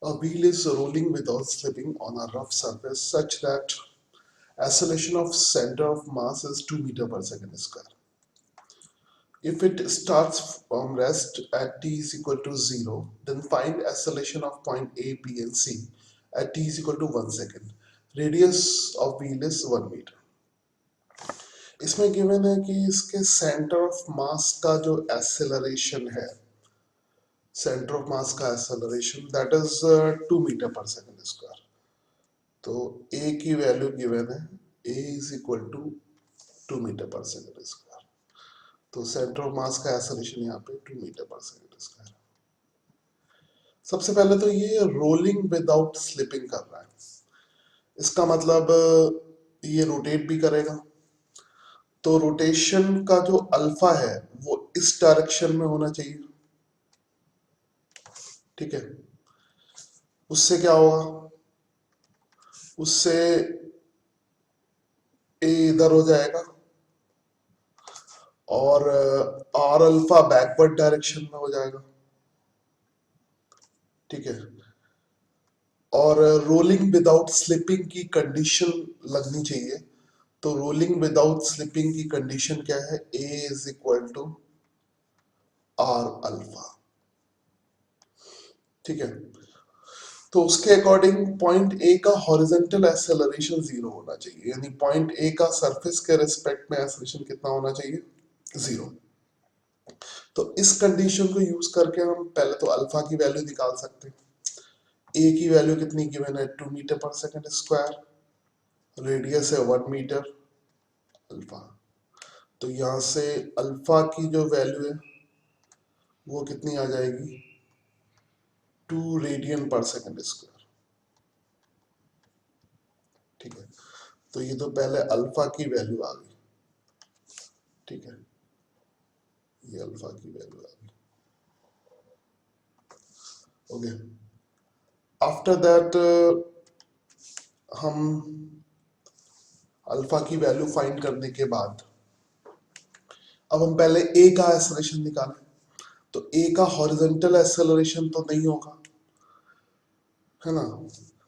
A wheel is rolling without slipping on a rough surface such that acceleration of center of mass is 2 meter per second square. If it starts from rest at t is equal to 0, then find acceleration of point A, B and C at t is equal to 1 second. Radius of wheel is 1 meter. इसमें given है कि इसके centre of mass का जो acceleration है, centre of mass का acceleration that is 2 metre per second square. तो a की वैल्यू गिवन है, a is equal to 2 metre per second square. तो सेंटर ऑफ मास का एक्सेलरेशन यहाँ पे 2 मीटर पर सेकंड स्क्वायर. सबसे पहले तो ये रोलिंग विदाउट स्लिपिंग कर रहा है, इसका मतलब ये रोटेट भी करेगा. तो रोटेशन का जो अल्फा है वो इस डायरेक्शन में होना चाहिए. ठीक है, उससे क्या होगा, उससे ए इधर हो जाएगा और आर अल्फा बैकवर्ड डायरेक्शन में हो जाएगा. ठीक है, और रोलिंग विदाउट स्लिपिंग की कंडीशन लगनी चाहिए. तो रोलिंग विदाउट स्लिपिंग की कंडीशन क्या है, a is equal to r alpha. ठीक है, तो उसके अकॉर्डिंग पॉइंट ए का हॉरिजॉन्टल एक्सेलरेशन 0 होना चाहिए, यानी पॉइंट ए का सरफेस के रिस्पेक्ट में एक्सेलरेशन कितना होना चाहिए, 0. तो इस कंडीशन को यूज करके हम पहले तो अल्फा की वैल्यू निकाल सकते हैं. ए की वैल्यू कितनी गिवन है, 2 metre per second square, radius है 1 मीटर अल्फा. तो यहाँ से अल्फा की जो वैल्यू है वो कितनी आ जाएगी, 2 रेडियन पर सेकंड स्क्वायर. ठीक है, तो ये तो पहले अल्फा की वैल्यू आ गई. ठीक है, ये अल्फा की वैल्यू आ गई. ओके, आफ्टर दैट हम अल्फा की वैल्यू फाइंड करने के बाद अब हम पहले ए का एक्सेलरेशन निकालें. तो ए का हॉरिजॉन्टल एक्सेलरेशन तो नहीं होगा, है ना,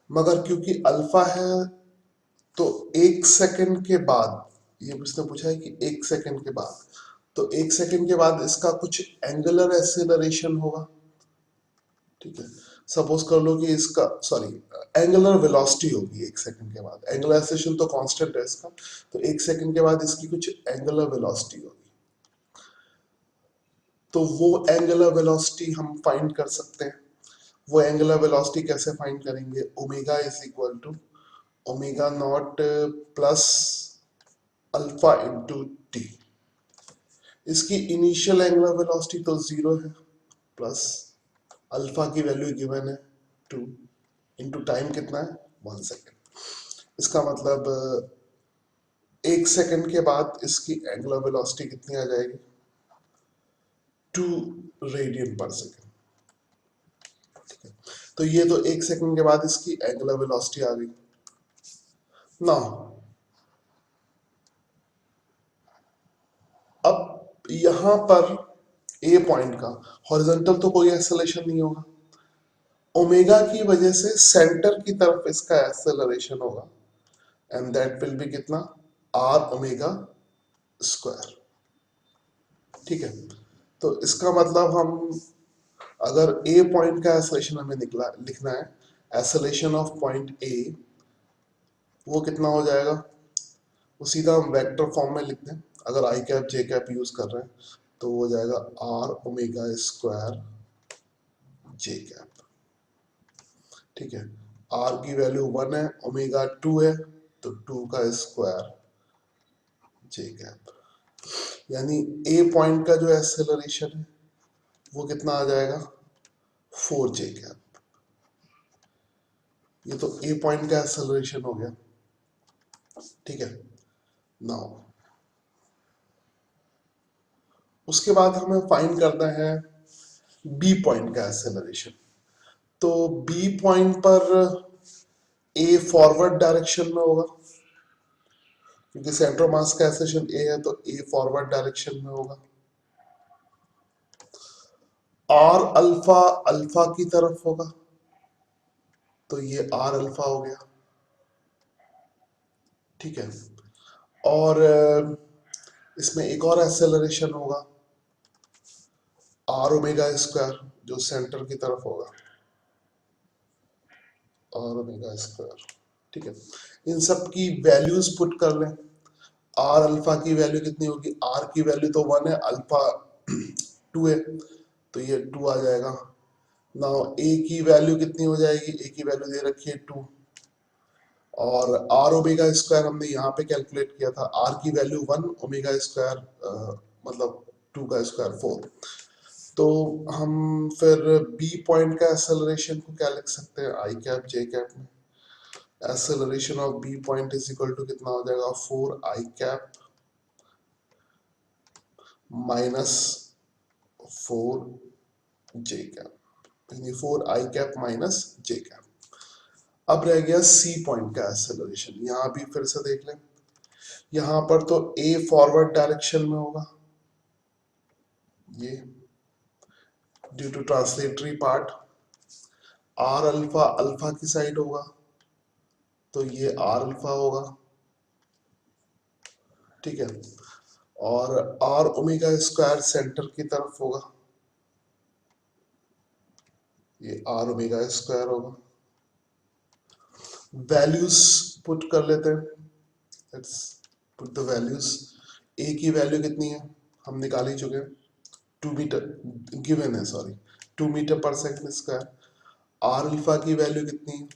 मगर क्योंकि अल्फा है तो 1 सेकंड के बाद, ये उसने पूछा है कि 1 सेकंड के बाद, तो 1 सेकंड के बाद इसका कुछ एंगुलर एक्सेलरेशन होगा. ठीक है, सपोज कर लो कि इसका एंगुलर वेलोसिटी होगी 1 सेकंड के बाद. एंगुलर एक्सेलरेशन तो कांस्टेंट है इसका, तो 1 सेकंड के बाद इसकी कुछ एंगुलर वेलोसिटी होगी. तो वो एंगुलर वेलोसिटी हम फाइंड कर सकते हैं. वो एंगुलर वेलोसिटी कैसे फाइंड करेंगे, omega is equal to omega naught plus alpha into t. इसकी इनिशियल एंगुलर वेलोसिटी तो 0 है, प्लस अल्फा की वैल्यू गिवन है 2 इंटू टाइम कितना है, 1 सेकेंड. इसका मतलब 1 सेकेंड के बाद इसकी एंगुलर वेलोसिटी कितनी आ जाएगी, 2 रेडियन पर सेकेंड. तो ये तो 1 सेकेंड के बाद इसकी एंगुलर वेलोसिटी आ गई. नाउ अब यहां पर ए पॉइंट का हॉरिजॉन्टल तो कोई एक्सेलरेशन नहीं होगा, ओमेगा की वजह से सेंटर की तरफ इसका एक्सेलरेशन होगा, एंड दैट विल बी कितना, आर ओमेगा स्क्वायर. ठीक है, तो इसका मतलब हम अगर ए पॉइंट का एक्सेलरेशन हमें लिखना है, एक्सेलरेशन ऑफ पॉइंट ए वो कितना हो जाएगा, वो सीधा हम वेक्टर फॉर्म में लिखते हैं. अगर i cap j cap use कर रहे हैं तो वो हो जाएगा r omega square j cap. ठीक है, आर की वैल्यू 1 है, ओमेगा 2 है, तो 2 का स्क्वायर जे कैप. यानी ए पॉइंट का जो एक्सेलरेशन है वो कितना आ जाएगा, 4 जे कैप. ये तो ए पॉइंट का एक्सेलरेशन हो गया. ठीक है, नाउ उसके बाद हमें फाइंड करना है बी पॉइंट का एक्सेलरेशन. तो बी पॉइंट पर ए फॉरवर्ड डायरेक्शन में होगा, क्योंकि सेंटर ऑफ मास का एक्सेलरेशन ए है, तो ए फॉरवर्ड डायरेक्शन में होगा. आर अल्फा अल्फा की तरफ होगा, तो ये आर अल्फा हो गया, ठीक है। और इसमें एक और एक्सेलरेशन होगा, आर ओमेगा स्क्वायर, जो सेंटर की तरफ होगा, आर ओमेगा स्क्वायर, ठीक है। इन सब की वैल्यूज पुट कर लें। आर अल्फा की वैल्यू कितनी होगी, आर की वैल्यू तो 1 है, अल्फा 2 है, तो ये 2 आ जाएगा। नाउ ए की वैल्यू कितनी हो जाएगी, ए की वैल्यू दे रखी है 2, और आर ओमेगा स्क्वायर हमने यहाँ पे कैलकुलेट किया था, आर की वैल्यू 1, ओमेगा स्क्वायर मतलब 2 का स्क्वायर 4। तो हम फिर बी पॉइंट का एक्सेलरेशन को क्या लिख सकते हैं, आई कैप जे कैप में। Acceleration of B point is equal to कितना हो जाएगा, 4 i cap minus 4 j cap, यानी 4 i cap minus j cap. अब रह गया सी पॉइंट का एक्सेलरेशन, यहाँ भी फिर से देख लें। यहाँ पर तो ए फॉरवर्ड डायरेक्शन में होगा, ये due to translatory part. R alpha alpha की साइड होगा, तो ये आर अल्फा होगा, ठीक है। और आर ओमेगा स्क्वायर सेंटर की तरफ होगा, ये आर ओमेगा स्क्वायर होगा। वैल्यूज पुट कर लेते हैं, लेट्स पुट द वैल्यूज। ए की वैल्यू कितनी है, हम निकाल ही चुके हैं, 2 मीटर गिवन है, sorry 2 metre per second square. R alpha की वैल्यू कितनी है,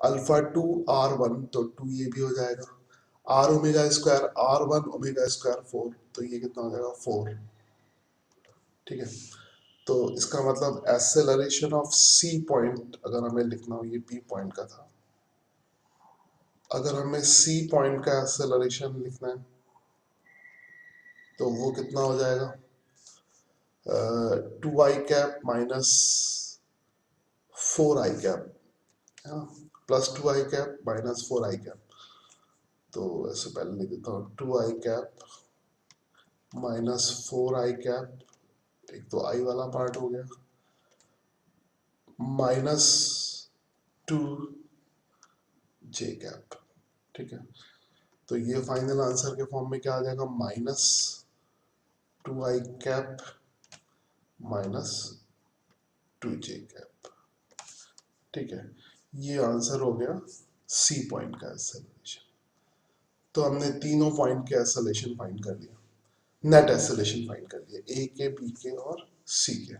अल्फा 2 आर 1, तो 2 ये भी हो जाएगा। R omega square r 1 omega square 4, तो ये कितना हो जाएगा 4, ठीक है। तो इसका मतलब एक्सेलरेशन ऑफ सी पॉइंट अगर हमें लिखना हो, ये बी पॉइंट का था, अगर हमें सी पॉइंट का एक्सेलरेशन लिखना है तो वो कितना हो जाएगा, 2 आई cap minus 4 i cap, plus 2 I cap minus 4 i cap. तो ऐसे पहले लिख देता हूँ, 2 आई कैप माइनस 4 आई कैप, एक तो आई वाला पार्ट हो गया, माइनस 2 जे कैप, ठीक है। तो ये फाइनल आंसर के फॉर्म में क्या आ जाएगा, माइनस 2 आई कैप माइनस 2 जे कैप, ठीक है। ये आंसर हो गया सी पॉइंट का एक्सेलरेशन। तो हमने तीनों पॉइंट के एक्सेलरेशन फाइंड कर लिया, नेट एक्सेलरेशन फाइंड कर लिया, ए के, बी के और सी के।